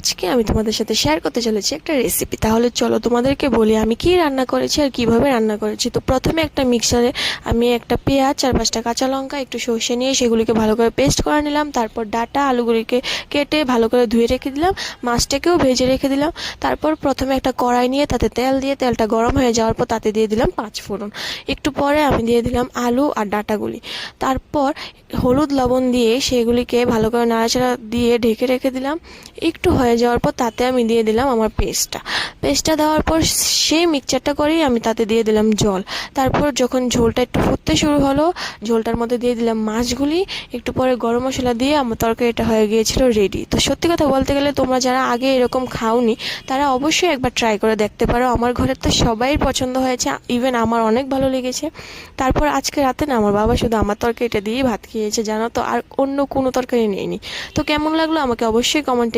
আজকে আমি তোমাদের সাথে শেয়ার করতে চলেছি একটা রেসিপি। তাহলে চলো তোমাদেরকে বলি আমি কি রান্না করেছি আর কিভাবে রান্না করেছি। তো প্রথমে একটা মিক্সারে আমি একটা পেঁয়াজ, 4-5টা কাঁচা লঙ্কা, একটু সর্ষে নিয়ে সেগুলিকে ভালো করে পেস্ট করে নিলাম। তারপর ডাটা আলুগুলিকে কেটে ভালো করে ধুয়ে রেখে দিলাম, মাছটাকেও ভেজে রেখে দিলাম। তারপর প্রথমে একটা কড়াই নিয়ে তাতে তেল দিয়ে তেলটা গরম হয়ে যাওয়ার পর তাতে দিয়ে দিলাম 5 ফোড়ন। একটু পরে আমি দিয়ে দিলাম আলু আর ডাটাগুলি। তারপর হলুদ লবণ দিয়ে সেগুলিকে ভালো করে নাড়াচাড়া দিয়ে ঢেকে রেখে দিলাম। একটু হয়ে যাওয়ার পর তাতে আমি দিয়ে দিলাম আমার পেস্টটা দেওয়ার পর সেই মিক্সচারটা করেই আমি তাতে দিয়ে দিলাম জল। তারপর যখন ঝোলটা একটু ফুটতে শুরু হলো, ঝোলটার মধ্যে দিয়ে দিলাম মাছগুলি। একটু পরে গরম মশলা দিয়ে আমার তরকারিটা হয়ে গিয়েছিল রেডি। তো সত্যি কথা বলতে গেলে তোমরা যারা আগে এরকম খাওনি তারা অবশ্যই একবার ট্রাই করে দেখতে পারো। আমার ঘরের তো সবাই পছন্দ হয়েছে, ইভেন আমার অনেক ভালো লেগেছে। তারপর আজকে রাতে না আমার বাবা শুধু আমার তরকারিটা দিয়েই ভাত খেয়েছে, জানো তো, আর অন্য কোনো তরকারি নেয়নি। তো কেমন লাগলো আমাকে অবশ্যই কমেন্টে